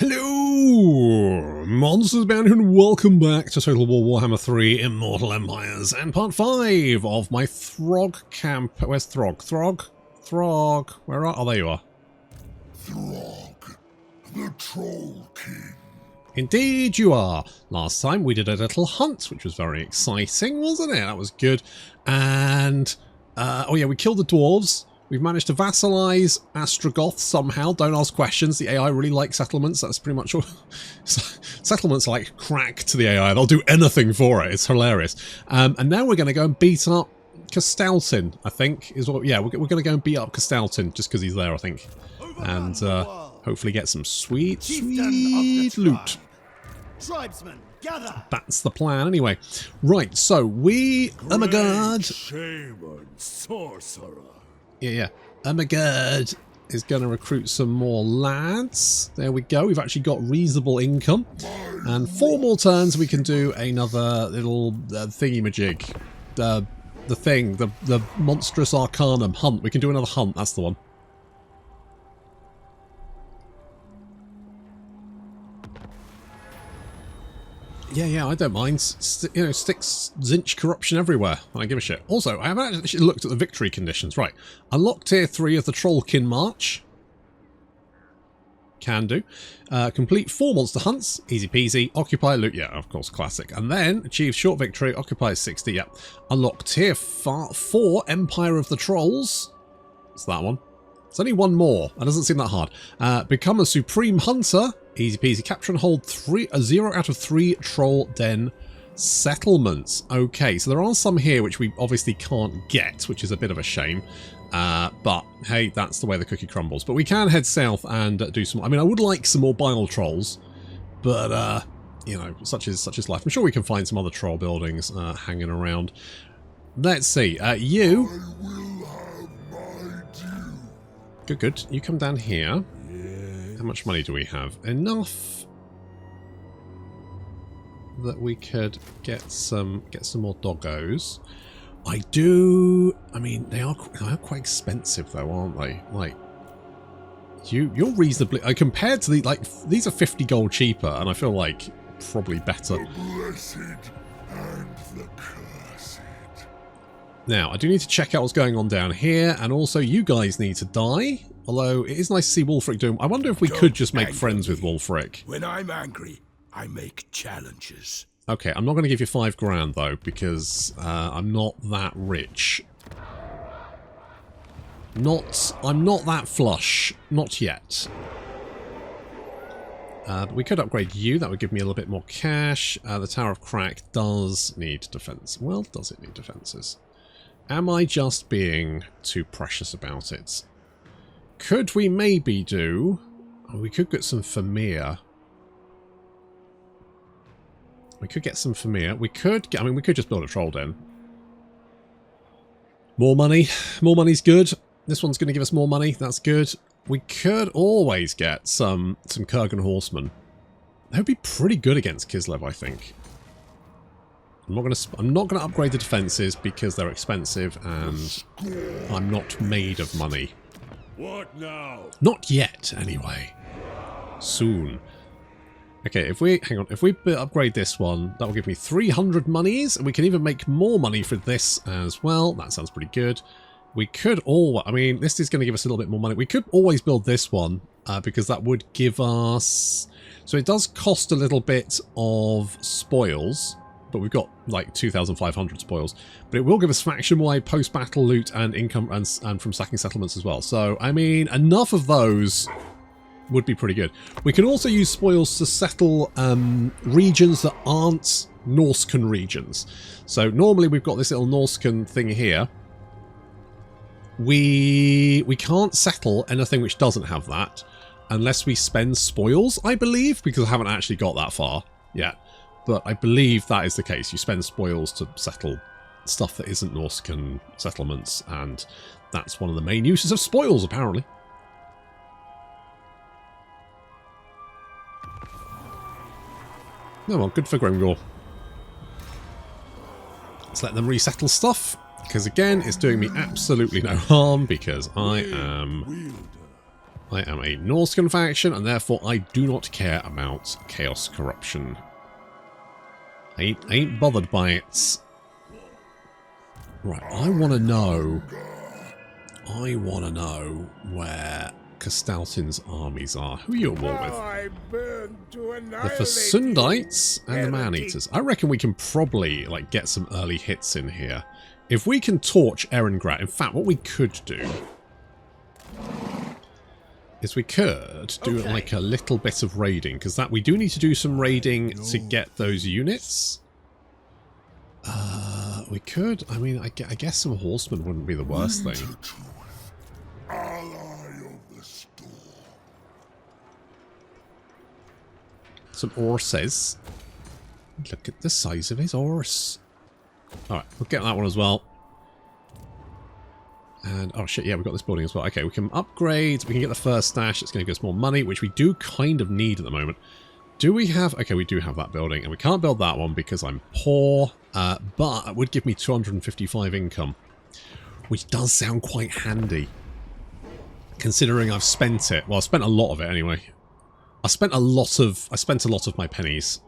Hello, monsters bound and welcome back to Total War Warhammer 3 Immortal Empires and part 5 of my Throgg camp. Where's Throgg? Throgg, where are? Oh, there you are. Throgg, the Troll King. Indeed you are. Last time we did a little hunt, which was very exciting, wasn't it? That was good. And, oh yeah, we killed the dwarves. We've managed to vassalize Ostrogoth somehow. Don't ask questions. The AI really likes settlements. That's pretty much all. Settlements are like crack to the AI. They'll do anything for it. It's hilarious. And now we're going to go and beat up Castaltin, I think. Is what. Yeah, we're going to go and beat up Castaltin just because he's there, I think. And hopefully get some sweet loot. Tribesmen, gather. That's the plan anyway. Right, so we... Oh my god. Shaman, sorcerer. Yeah. Oh my god. Is going to recruit some more lads. There we go. We've actually got reasonable income. And 4 more turns we can do another little thingy-majig. The thing. The Monstrous Arcanum hunt. We can do another hunt. That's the one. Yeah, I don't mind. Sticks Zinch corruption everywhere. I don't give a shit. Also, I haven't actually looked at the victory conditions. Right. Unlock tier 3 of the Trollkin March. Can do. Complete 4 monster hunts. Easy peasy. Occupy loot. Yeah, of course, classic. And then achieve short victory. Occupy 60. Yeah. Unlock tier 4 Empire of the Trolls. It's that one. It's only one more. That doesn't seem that hard. Become a Supreme Hunter. Easy peasy. Capture and hold 0 out of 3 Troll Den settlements. Okay, so there are some here which we obviously can't get, which is a bit of a shame. But hey, that's the way the cookie crumbles. But we can head south and do some... I mean, I would like some more Bile Trolls, but, you know, such is life. I'm sure we can find some other troll buildings hanging around. Let's see. You... I will have my due. Good. You come down here. How much money do we have? Enough that we could get some more doggos. I do. I mean, they are quite expensive though, aren't they? Like, you're reasonably compared to the these are 50 gold cheaper, and I feel like probably better. The blessed and the cursed. Now, I do need to check out what's going on down here, and also you guys need to die. Although, it is nice to see Wulfric doing... I wonder if we could just make friends with Wulfric. When I'm angry, I make challenges. Okay, I'm not going to give you 5 grand, though, because I'm not that rich. I'm not that flush. Not yet. But we could upgrade you. That would give me a little bit more cash. The Tower of Crack does need defense. Well, does it need defenses? Am I just being too precious about it? Could we maybe do... Oh, we could get some Famir. We could get some Famir. We could get... I mean, we could just build a troll den. More money. More money's good. This one's going to give us more money. That's good. We could always get some Kurgan horsemen. That would be pretty good against Kislev, I think. I'm not going to upgrade the defenses because they're expensive and I'm not made of money. What now? Not yet, anyway. Soon. Okay, if we upgrade this one, that will give me 300 monies, and we can even make more money for this as well. That sounds pretty good. We could I mean, this is going to give us a little bit more money. We could always build this one, because that would give us... So it does cost a little bit of spoils, but we've got like 2,500 spoils. But it will give us faction-wide post-battle loot and income and from sacking settlements as well. So, I mean, enough of those would be pretty good. We can also use spoils to settle regions that aren't Norscan regions. So normally we've got this little Norscan thing here. We can't settle anything which doesn't have that unless we spend spoils, I believe, because I haven't actually got that far yet. But I believe that is the case. You spend spoils to settle stuff that isn't Norscan settlements, and that's one of the main uses of spoils, apparently. Oh well, good for Grimgor. Let's let them resettle stuff, because again, it's doing me absolutely no harm, because I am I am a Norscan faction, and therefore I do not care about chaos corruption. I ain't bothered by it. Right, I want to know where Castaltin's armies are. Who are you at war with? The Fasundites and the Man-Eaters. I reckon we can probably like get some early hits in here. If we can torch Erengrad, in fact, what we could do is we could do like a little bit of raiding, because that we do need to do some raiding to get those units. We could. I mean, I guess some horsemen wouldn't be the worst thing. Some horses. Look at the size of his horse. Alright, we'll get that one as well. And, oh shit, yeah, we've got this building as well. Okay, we can upgrade, we can get the first stash, it's going to give us more money, which we do kind of need at the moment. Do we have... Okay, we do have that building, and we can't build that one because I'm poor, but it would give me 255 income, which does sound quite handy, considering I've spent it. Well, I spent a lot of it anyway. I spent a lot of my pennies.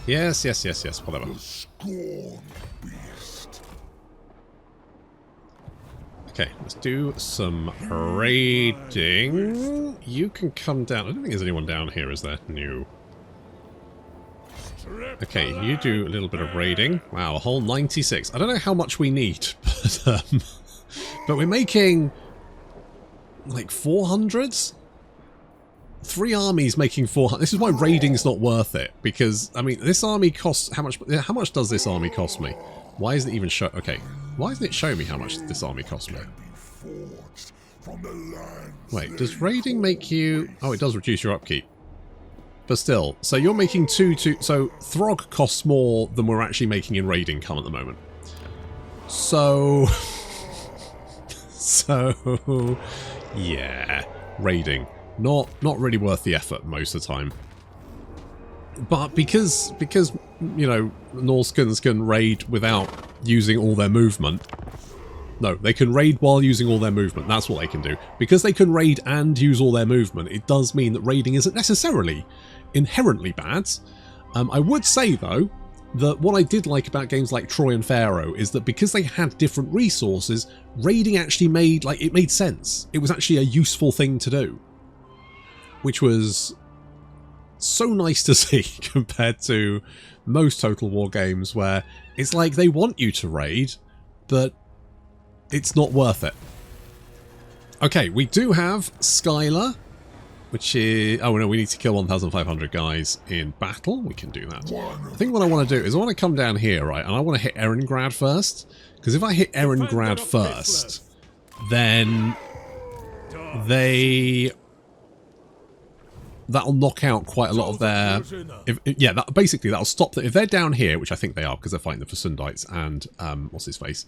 Yes, whatever. Okay, let's do some raiding. You can come down. I don't think there's anyone down here, is there? No. Okay, you do a little bit of raiding. Wow, a whole 96. I don't know how much we need, but we're making like 400s? 3 armies making 400. This is why raiding's not worth it, because I mean this army costs how much does this army cost me? Why isn't it even show? Okay, why isn't it showing me how much this army costs me? Wait, does raiding make you... Oh, it does reduce your upkeep. But still, so you're making so Throgg costs more than we're actually making in raiding come at the moment. So yeah, raiding. Not really worth the effort most of the time. But because you know, Norscans can raid without using all their movement. No, they can raid while using all their movement. That's what they can do. Because they can raid and use all their movement, it does mean that raiding isn't necessarily inherently bad. I would say, though, that what I did like about games like Troy and Pharaoh is that because they had different resources, raiding actually made sense. It was actually a useful thing to do. Which was so nice to see compared to most Total War games where it's like they want you to raid, but it's not worth it. Okay, we do have Skylar, which is... Oh no, we need to kill 1,500 guys in battle. We can do that. I think what I want to do is I want to come down here, right, and I want to hit Erengrad first. Because if I hit Erengrad first, then that'll knock out quite a lot of their... basically that'll stop them. If they're down here, which I think they are because they're fighting the Fasundites and, what's his face?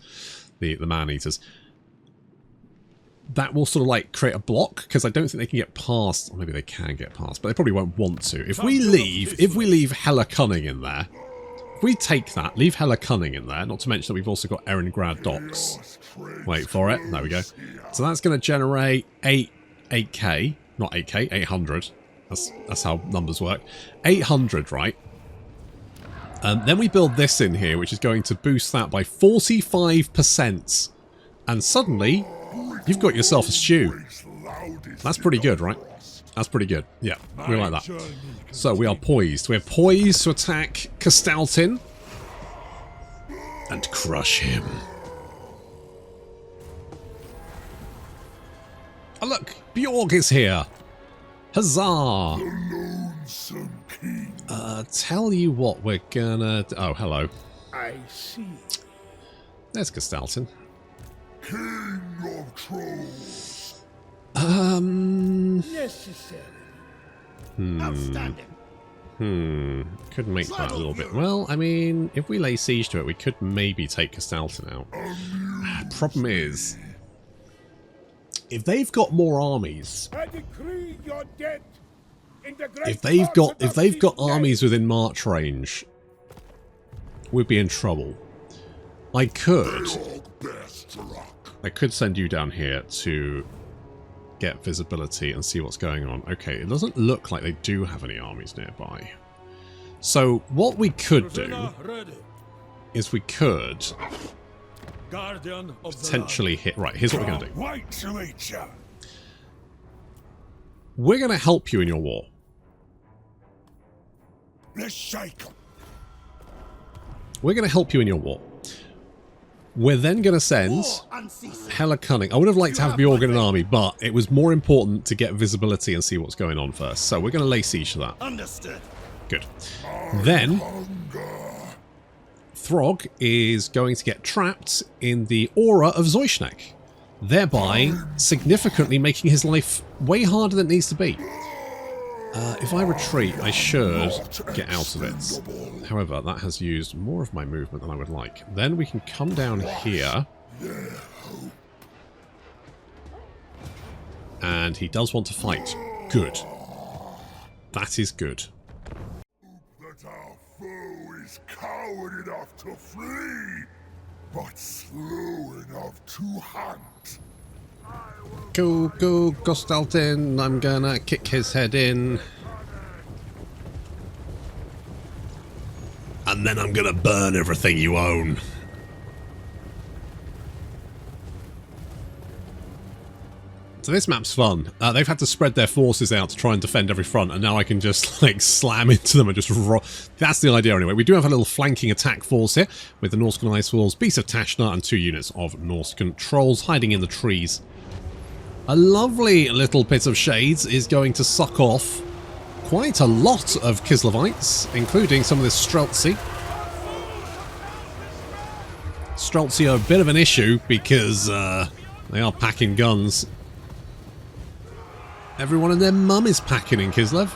The Man-Eaters. That will sort of like create a block because I don't think they can get past... Or maybe they can get past, but they probably won't want to. If we leave Hella Cunning in there, if we take that, leave Hella Cunning in there, not to mention that we've also got Erengrad docks. Wait for it. There we go. So that's going to generate 8k. Not 8k, 800. That's how numbers work. 800, right? Then we build this in here, which is going to boost that by 45%. And suddenly, you've got yourself a stew. That's pretty good, right? That's pretty good. Yeah, we like that. So we are poised. We're poised to attack Castaltin and crush him. Oh look, Bjorg is here. Huzzah! Tell you what, we're gonna... Oh, hello. I see. There's Castaltin. King of Trolls. Necessary. Outstanding. Could make that a little bit... Well, I mean, if we lay siege to it, we could maybe take Castaltin out. Problem is... If they've got more armies... I decree your death in the great If they've got armies within march range, we'd be in trouble. I could I could send you down here to get visibility and see what's going on. Okay, it doesn't look like they do have any armies nearby. So what we could do is we could potentially hit... Right, here's what we're going to do. Wait to eat ya. We're going to help you in your war. Let's shake 'em. We're going to help you in your war. We're then going to send hella cunning. I would have liked to have Bjorg in an army, but it was more important to get visibility and see what's going on first. So we're going to lay siege to that. Understood. Good. Then Throgg is going to get trapped in the aura of Zoishnek, thereby significantly making his life way harder than it needs to be. If I retreat, I should get out of it. However, that has used more of my movement than I would like. Then we can come down here. And he does want to fight. Good. That is good. That our foe is coward enough to flee, but slow enough to hunt. Go, go, Gostaltin. I'm gonna kick his head in. And then I'm gonna burn everything you own. So this map's fun. They've had to spread their forces out to try and defend every front, and now I can just like slam into them and just That's the idea anyway. We do have a little flanking attack force here with the Norscan Ice Wolves, Beasts of Tashnar, and 2 units of Norscan Trolls hiding in the trees. A lovely little bit of Shades is going to suck off quite a lot of Kislevites, including some of this Streltsy. Streltsy are a bit of an issue because they are packing guns. Everyone and their mum is packing in Kislev.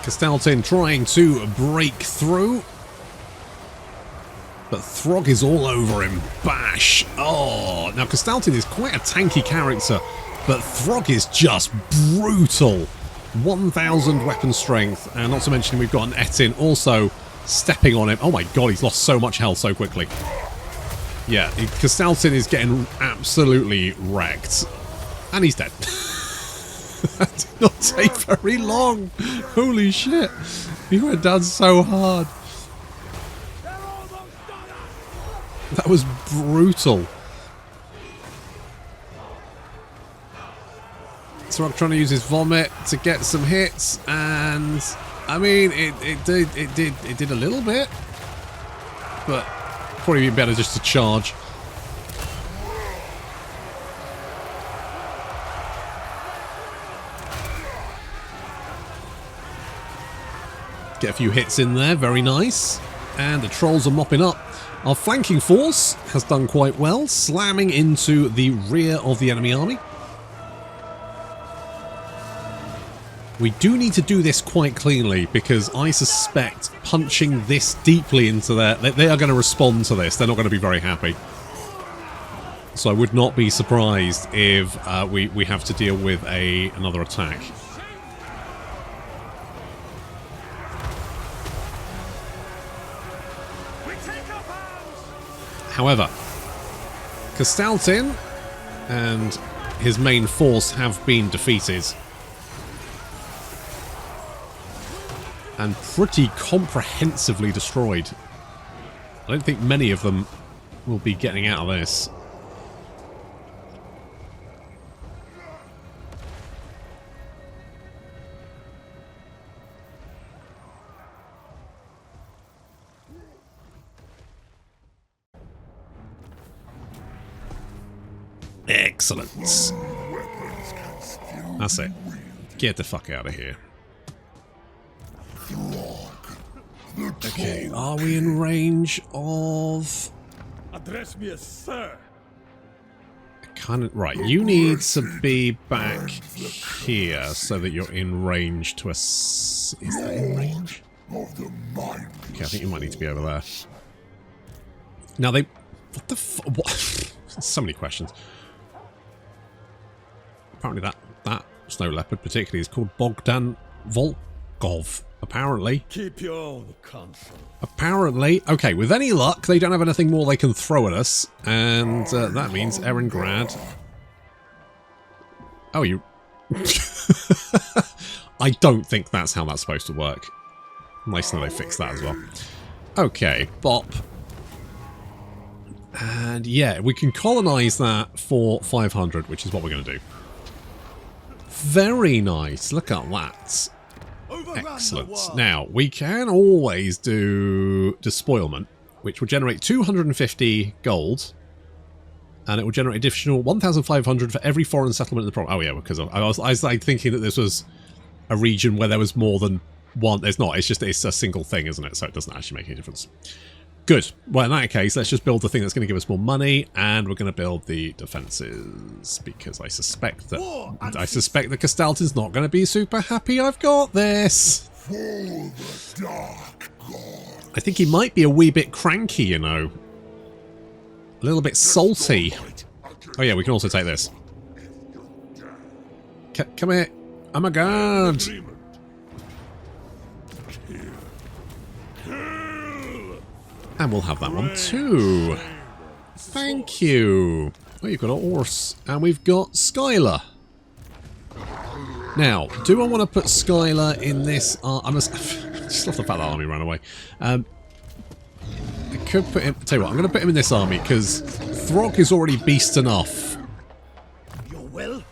Kastaltin trying to break through. But Throgg is all over him. Bash! Oh, now Kastaltin is quite a tanky character, but Throgg is just brutal. 1,000 weapon strength, and not to mention we've got an Etin also stepping on him. Oh my god, he's lost so much health so quickly. Yeah, Kastaltin is getting absolutely wrecked. And he's dead. That did not take very long. Holy shit. He went down so hard. That was brutal. Throgg trying to use his vomit to get some hits, and I mean it did a little bit, but probably be better just to charge. Get a few hits in there, very nice. And the trolls are mopping up. Our flanking force has done quite well, slamming into the rear of the enemy army. We do need to do this quite cleanly, because I suspect punching this deeply into their... They are going to respond to this. They're not going to be very happy. So I would not be surprised if we have to deal with another attack. However, Kastaltin and his main force have been defeated. And pretty comprehensively destroyed. I don't think many of them will be getting out of this. Excellent. That's it. Get the fuck out of here. Okay, are we in range of... Address me as sir. Kind of... Right, you need to be back here so that you're in range to a... Is that in range? Okay, I think you might need to be over there. Now they... What the f... What? So many questions. Apparently that snow leopard particularly is called Bogdan Volkov. Apparently. Keep your own counsel. Apparently. Okay, with any luck, they don't have anything more they can throw at us. And that means Erengrad. Oh, you... I don't think that's how that's supposed to work. Nice that they fixed that as well. Okay, bop. And yeah, we can colonize that for 500, which is what we're going to do. Very nice. Look at that. Excellent. Now, we can always do despoilment, which will generate 250 gold. And it will generate additional 1,500 for every foreign settlement in the province. Oh yeah, because I was like thinking that this was a region where there was more than one. It's not. It's a single thing, isn't it? So it doesn't actually make any difference. Good. Well, in that case, let's just build the thing that's going to give us more money, and we're going to build the defenses because I suspect that Castalton's not going to be super happy. I've got this. For the Dark God. I think he might be a wee bit cranky, you know. A little bit salty. Oh yeah, we can also take this. Come here. Oh my god. And we'll have that one too. Thank you. Oh, you've got a horse. And we've got Skylar. Now, do I want to put Skylar in this? I must just love the fact that army ran away. I could put him. Tell you what, I'm going to put him in this army because Throgg is already beast enough. Your will?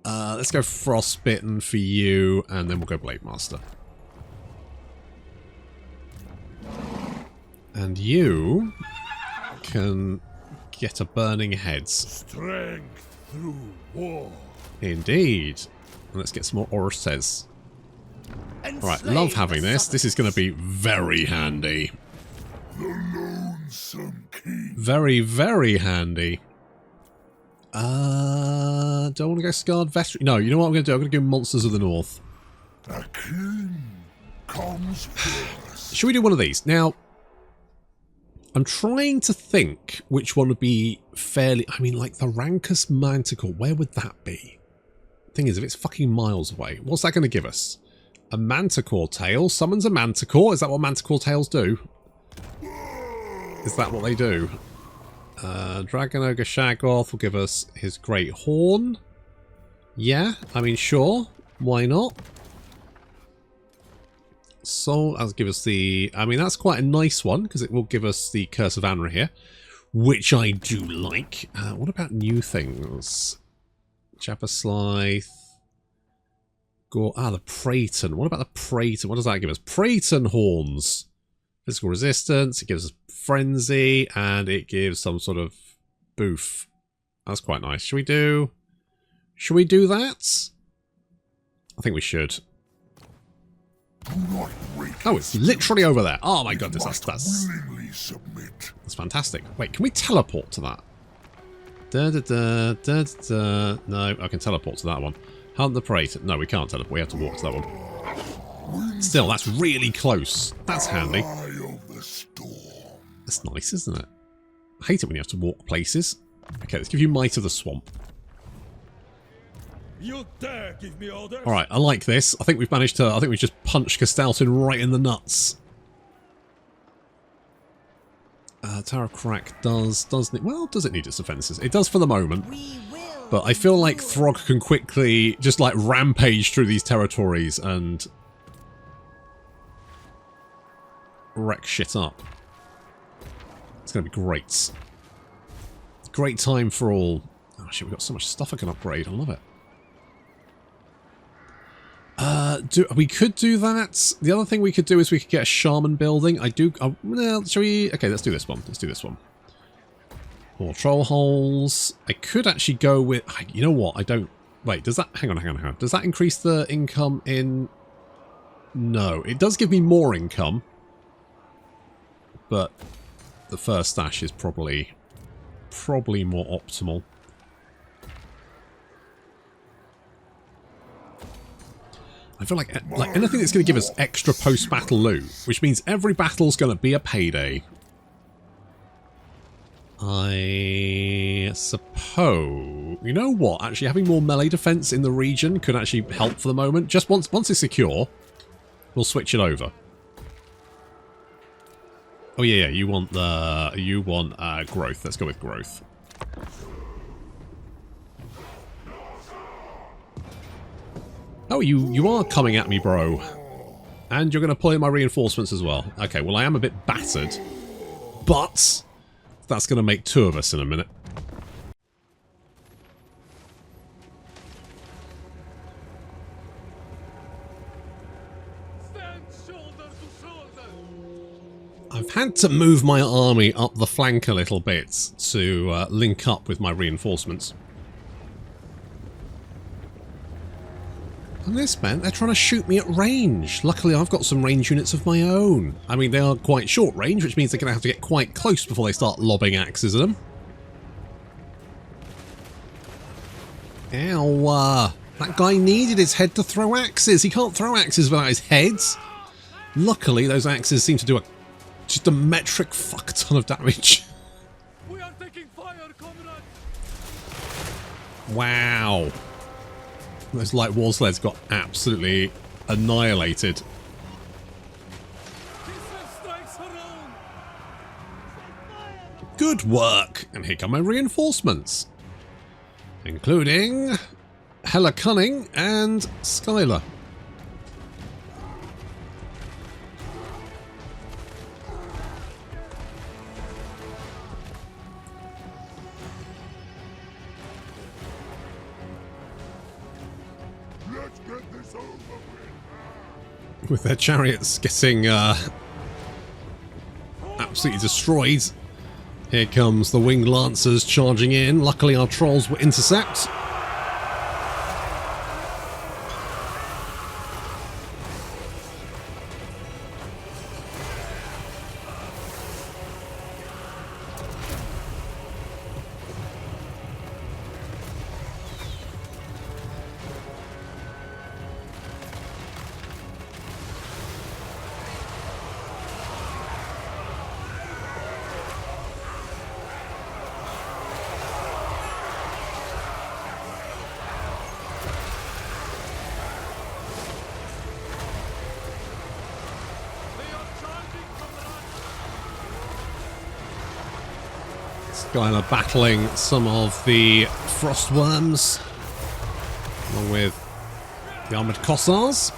Let's go Frostbitten for you, and then we'll go Blade Master. And you can get a Burning Heads. Strength through war. Indeed. And let's get some more Orses. Alright, love having this. This is going to be very handy. The Lonesome King. Very, very handy. Do I want to go Scarred Veteran? No, you know what I'm going to do? I'm going to go Monsters of the North. A king comes first. Should we do one of these? Now, I'm trying to think which one would be fairly... I mean, like the Rankus Manticore, where would that be? Thing is, if it's fucking miles away, what's that going to give us? A Manticore tail? Summons a Manticore? Is that what Manticore tails do? Is that what they do? Dragon Ogre Shaggoth will give us his Great Horn. Yeah, I mean, sure. Why not? So, that'll give us the... I mean, that's quite a nice one, because it will give us the Curse of Anra here, which I do like. What about new things? Chapper Slythe. The Praeton. What about the Praeton? What does that give us? Praeton Horns. Physical resistance. It gives us Frenzy, and it gives some sort of boof. That's quite nice. Should we do that? I think we should. Oh, it's literally over there. Oh my goodness, that's fantastic. Wait, can we teleport to that? No, I can teleport to that one. Hunt the Praetor. No, we can't teleport. We have to walk to that one. Still, that's really close. That's handy. That's nice, isn't it? I hate it when you have to walk places. Okay, let's give you Might of the Swamp. You dare give me orders? Alright, I like this. I think we've managed to... I think we've just punched Castalton right in the nuts. Tower of Crack does it need its defences? It does for the moment. But I feel like Throgg can quickly just like rampage through these territories and wreck shit up. It's going to be great. Great time for all... Oh shit, we've got so much stuff I can upgrade. I love it. We could do that. The other thing we could do is we could get a shaman building. Well, shall we? Okay, let's do this one. Let's do this one. More troll holes. I could actually go with... You know what? I don't... Wait, does that... Hang on. Does that increase the income in... No. It does give me more income. But the first stash is probably more optimal. I feel like anything that's going to give us extra post-battle loot, which means every battle's going to be a payday. I suppose Ooh, you know what? Actually, having more melee defense in the region could actually help for the moment. Just once it's secure, we'll switch it over. Oh yeah, you want growth. Let's go with growth. Oh, you are coming at me, bro. And you're going to pull in my reinforcements as well. Okay, well I am a bit battered, but that's going to make two of us in a minute. I've had to move my army up the flank a little bit to link up with my reinforcements. And this man, they're trying to shoot me at range. Luckily, I've got some range units of my own. I mean, they are quite short range, which means they're going to have to get quite close before they start lobbing axes at them. Ow, that guy needed his head to throw axes. He can't throw axes without his head. Luckily, those axes seem to do just a metric fuck ton of damage. We are taking fire, comrade. Wow. Those light war sleds got absolutely annihilated. Good work! And here come my reinforcements. Including Hella Cunning and Skylar. Let's get this over with. With their chariots getting absolutely destroyed. Here comes the winged lancers charging in. Luckily our trolls were intercept. Skylar battling some of the frost worms, along with the armoured Kossars.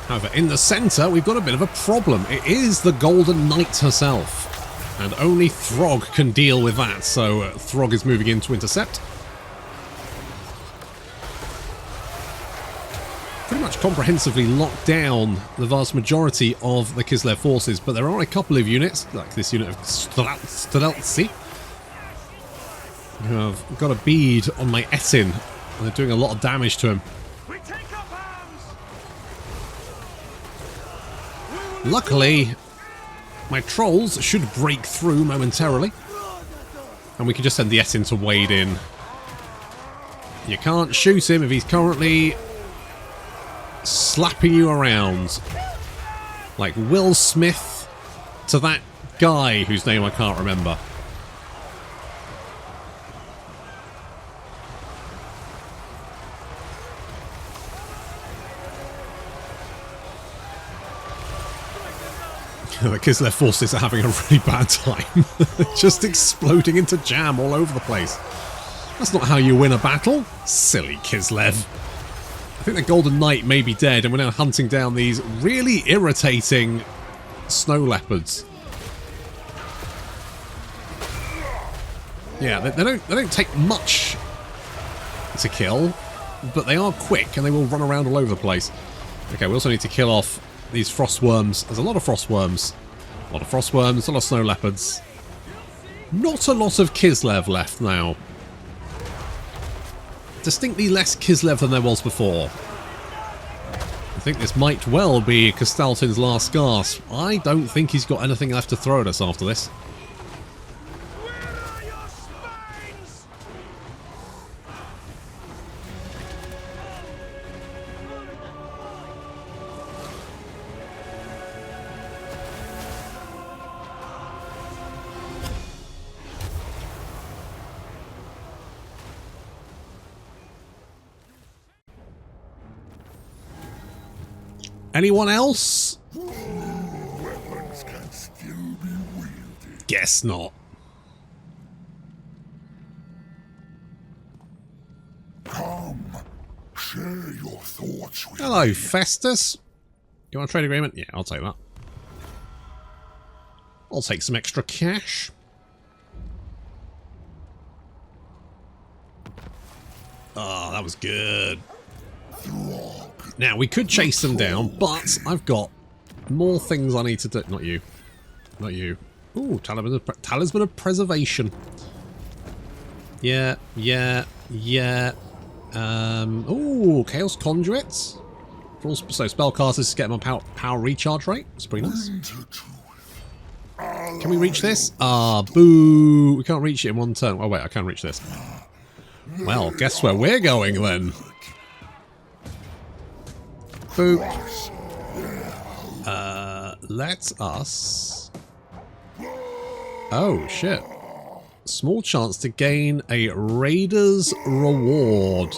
However, in the centre, we've got a bit of a problem. It is the Golden Knight herself, and only Throgg can deal with that, so Throgg is moving in to intercept. Pretty much comprehensively locked down the vast majority of the Kislev forces, but there are a couple of units, like this unit of Streltsy, who have got a bead on my Etin, and they're doing a lot of damage to him. Luckily, my trolls should break through momentarily, and we can just send the Etin to wade in. You can't shoot him if he's currently slapping you around like Will Smith to that guy whose name I can't remember. The Kislev forces are having a really bad time. Just exploding into jam all over the place. That's not how you win a battle, silly Kislev. I think the Golden Knight may be dead, and we're now hunting down these really irritating snow leopards. Yeah, they don't take much to kill, but they are quick and they will run around all over the place. Okay, we also need to kill off these frost worms. There's a lot of frost worms. A lot of frost worms, a lot of snow leopards. Not a lot of Kislev left now. Distinctly less Kislev than there was before. I think this might well be Kastaltin's last gasp. I don't think he's got anything left to throw at us after this. Anyone else? Weapons can still be wielded. Guess not. Come, share your thoughts with Hello, me. Festus. You want a trade agreement? Yeah, I'll take that. I'll take some extra cash. Oh, that was good. Throgg. Now, we could chase them down, but I've got more things I need to do. Not you. Not you. Ooh, Talisman of Preservation. Yeah, yeah, yeah. Ooh, Chaos Conduits. So spellcasters get them on power recharge rate. That's pretty nice. Can we reach this? Ah, boo. We can't reach it in one turn. Oh, wait, I can reach this. Well, guess where we're going then? Boo. Let us... Oh, shit. Small chance to gain a Raider's Reward.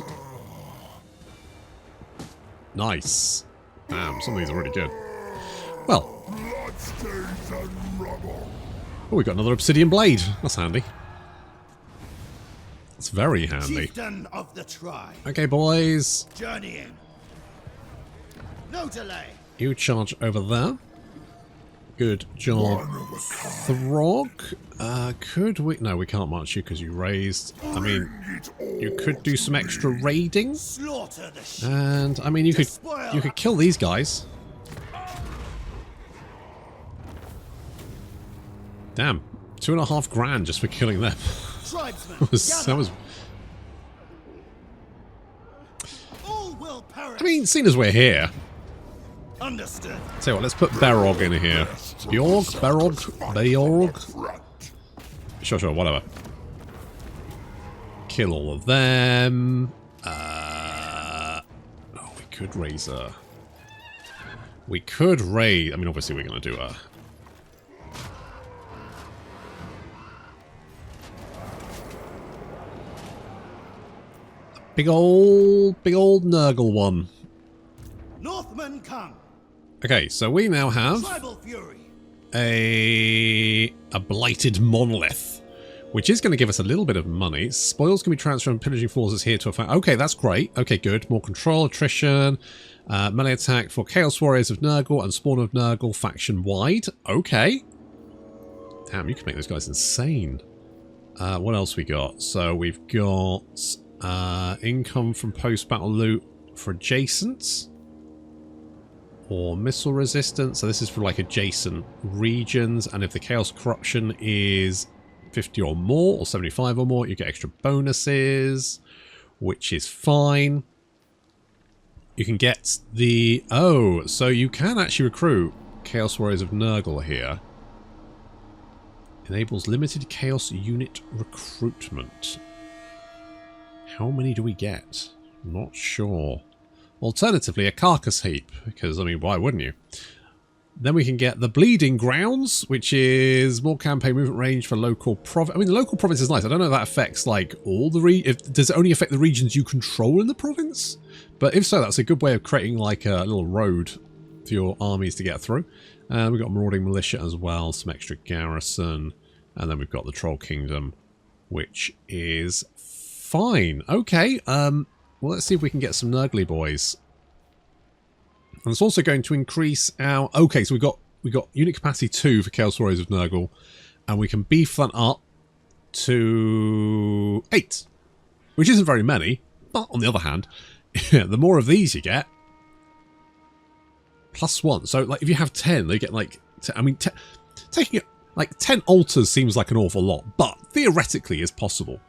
Nice. Damn, some of these are really good. Well. Oh, we got another Obsidian Blade. That's handy. That's very handy. Chieftain of the tribe. Okay, boys. Journeying. No delay. You charge over there. Good job, Throgg. Could we... No, we can't march you because you raised. I mean, you could do some extra raiding. Slaughter the sheep. And, I mean, you could kill these guys. Damn. 2.5 grand just for killing them. Tribesmen, that was... all will perish. I mean, seeing as we're here... Understood. Tell you what, let's put Barog in here. Bjorg? Sure, whatever. Kill all of them. Oh, we could raise a... We could raise... I mean, obviously we're going to do a... Big old Nurgle one. Northmen come. Okay, so we now have Tribal fury. a blighted monolith, which is going to give us a little bit of money. Spoils can be transferred from pillaging forces here to a... Okay, that's great. Okay, good. More control, attrition, melee attack for Chaos Warriors of Nurgle and Spawn of Nurgle faction wide. Okay. Damn, you can make those guys insane. What else we got? So we've got income from post-battle loot for adjacent. Or missile resistance. So this is for like adjacent regions. And if the Chaos Corruption is 50 or more, or 75 or more, you get extra bonuses, which is fine. You can get the... Oh, so you can actually recruit Chaos Warriors of Nurgle here. Enables limited Chaos unit recruitment. How many do we get? Not sure. Alternatively, a carcass heap, because, I mean, why wouldn't you? Then we can get the Bleeding Grounds, which is more campaign movement range for local province. I mean, the local province is nice. I don't know if that affects, like, all the does it only affect the regions you control in the province? But if so, that's a good way of creating, like, a little road for your armies to get through. We've got Marauding Militia as well, some extra garrison. And then we've got the Troll Kingdom, which is fine. Okay, well, let's see if we can get some Nurgly boys. And it's also going to increase our... Okay, so we got unit capacity 2 for Chaos Warriors of Nurgle. And we can beef that up to 8. Which isn't very many. But on the other hand, the more of these you get, +1. So, like, if you have 10, they get, like... I mean, taking it... Like, 10 altars seems like an awful lot. But theoretically is possible.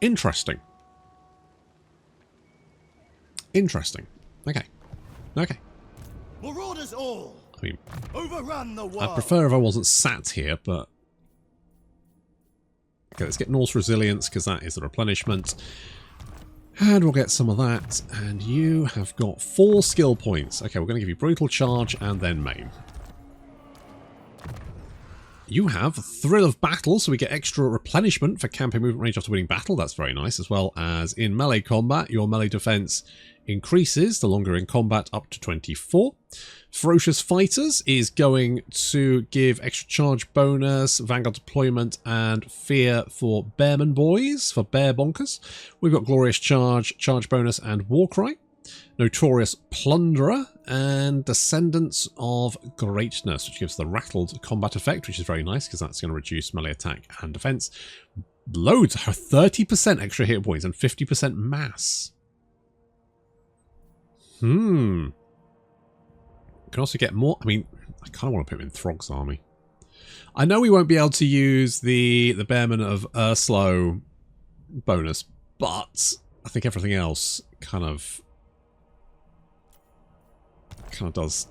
Interesting. Interesting. Okay. Okay. Marauders all. I mean, Overrun the world. I'd prefer if I wasn't sat here, but... Okay, let's get Norse Resilience, because that is the replenishment. And we'll get some of that. And you have got 4 skill points. Okay, we're going to give you Brutal Charge and then Maim. You have Thrill of Battle, so we get extra replenishment for campaign movement range after winning battle. That's very nice, as well as in melee combat, your melee defense increases the longer in combat up to 24. Ferocious Fighters is going to give extra charge bonus, Vanguard deployment, and fear for Bearman Boys, for Bear Bonkers. We've got Glorious Charge, charge bonus, and Warcry. Notorious Plunderer, and Descendants of Greatness, which gives the rattled combat effect, which is very nice because that's going to reduce melee attack and defense. Loads, 30% extra hit points and 50% mass. Can also get more. I mean, I kind of want to put him in Throgg's army. I know we won't be able to use the Bearman of Urslow bonus, but I think everything else kind of does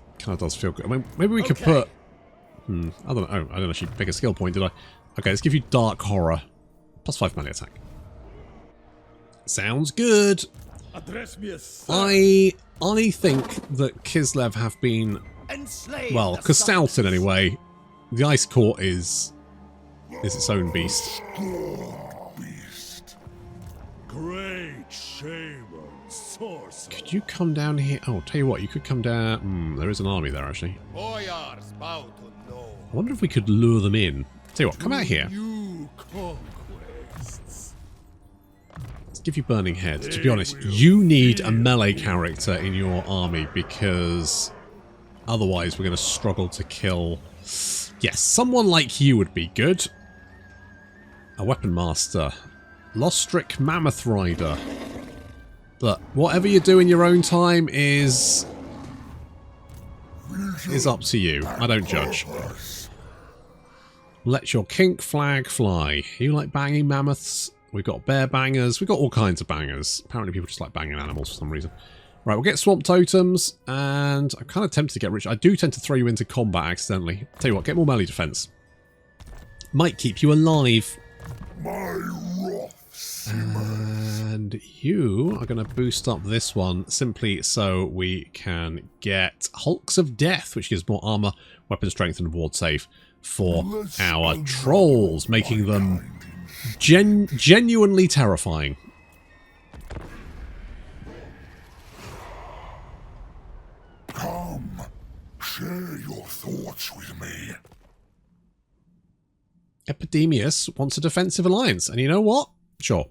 feel good. I mean, maybe we could put. I don't know. Oh, I didn't actually pick a skill point, did I? Okay, let's give you Dark Horror, +5 melee attack. Sounds good. Address me as I think that Kislev have been, Enslave well, the Kostalton suns. anyway. The Ice Court is its own beast. Beast. great shame and sorcery. Could you come down here? Oh, tell you what, you could come down. There is an army there actually. Boyars bow to know. I wonder if we could lure them in. Tell you what, come out here. New conquests. Let's give you Burning Head. To be honest, you need a melee character in your army because otherwise we're going to struggle to kill. Yes, someone like you would be good. A Weapon Master. Lostric Mammoth Rider. But whatever you do in your own time is up to you. I don't judge. Let your kink flag fly. You like banging mammoths? We've got bear bangers. We've got all kinds of bangers. Apparently people just like banging animals for some reason. Right, we'll get swamp totems, and I'm kind of tempted to get rich. I do tend to throw you into combat accidentally. Tell you what, get more melee defense. Might keep you alive. My wrath simmers. And you are going to boost up this one simply so we can get Hulks of Death, which gives more armor, weapon strength, and ward save for our trolls, making them genuinely terrifying. Come, share your thoughts with me. Epidemius wants a defensive alliance, and you know what? Sure.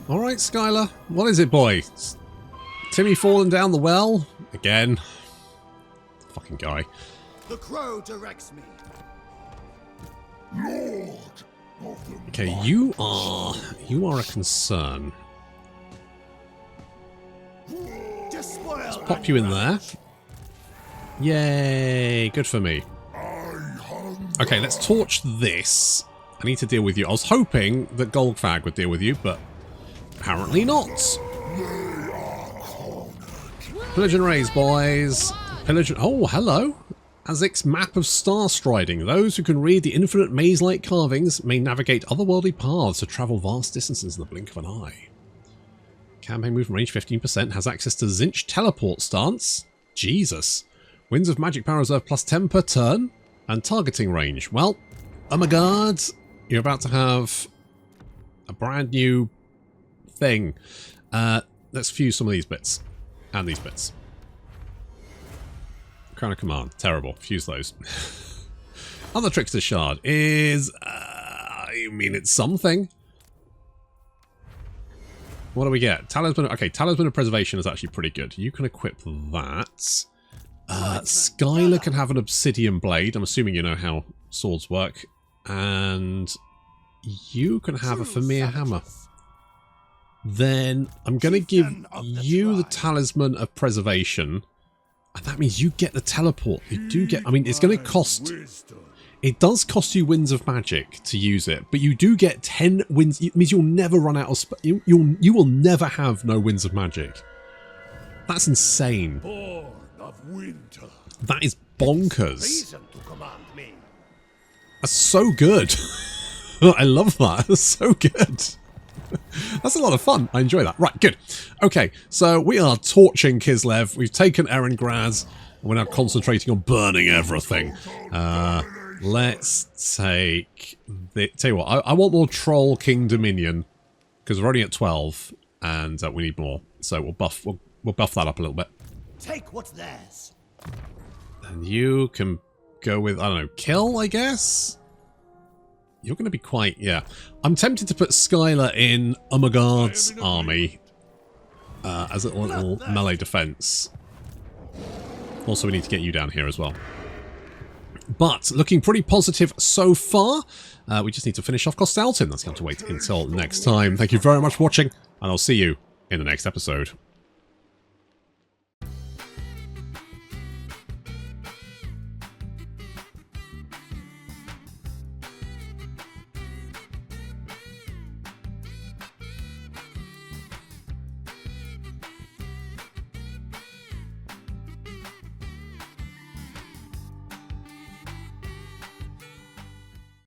Alright, Skylar. What is it, boy? Timmy falling down the well? Again. Fucking guy. The crow directs me. Lord of the Okay, you are a concern. Despoil. Pop you in there. Yay, good for me. Okay, let's torch this. I need to deal with you. I was hoping that Golgfag would deal with you, but apparently not. Pillage and raise, boys. Pillage. Oh, hello. Azik's map of star striding. Those who can read the infinite maze-like carvings may navigate otherworldly paths to travel vast distances in the blink of an eye. Campaign movement range 15%. Has access to Zinch teleport stance. Jesus. Winds of magic power reserve +10 per turn. And targeting range. Well, oh my god. You're about to have a brand new thing. Let's fuse some of these bits. And these bits. Crown of Command. Terrible. Fuse those. Other Trickster Shard is... I mean, it's something. What do we get? Talisman... Okay, Talisman of Preservation is actually pretty good. You can equip that. Skylar can have an Obsidian Blade. I'm assuming you know how swords work. And you can have a Famir Hammer. Then I'm going to give you the Talisman of Preservation. And that means you get the teleport. You do get... I mean, it's going to cost... It does cost you Winds of Magic to use it. But you do get 10 Winds... It means you'll never run out of... You will never have no Winds of Magic. That's insane. Born of winter. That is bonkers. Reason to command me. That's so good. I love that. That's so good. That's a lot of fun. I enjoy that. Right, good. Okay, so we are torching Kislev. We've taken Erengrad. And we're now concentrating on burning everything. Let's take... Tell you what, I want more Troll King Dominion. Because we're only at 12. And we need more. So we'll buff that up a little bit. Take what's theirs. And you can go with, I don't know, kill, I guess? You're going to be quite, yeah. I'm tempted to put Skylar in Umagard's army as a little melee defense. Also, we need to get you down here as well. But looking pretty positive so far. We just need to finish off Costalton. That's going to wait until next time. Thank you very much for watching, and I'll see you in the next episode.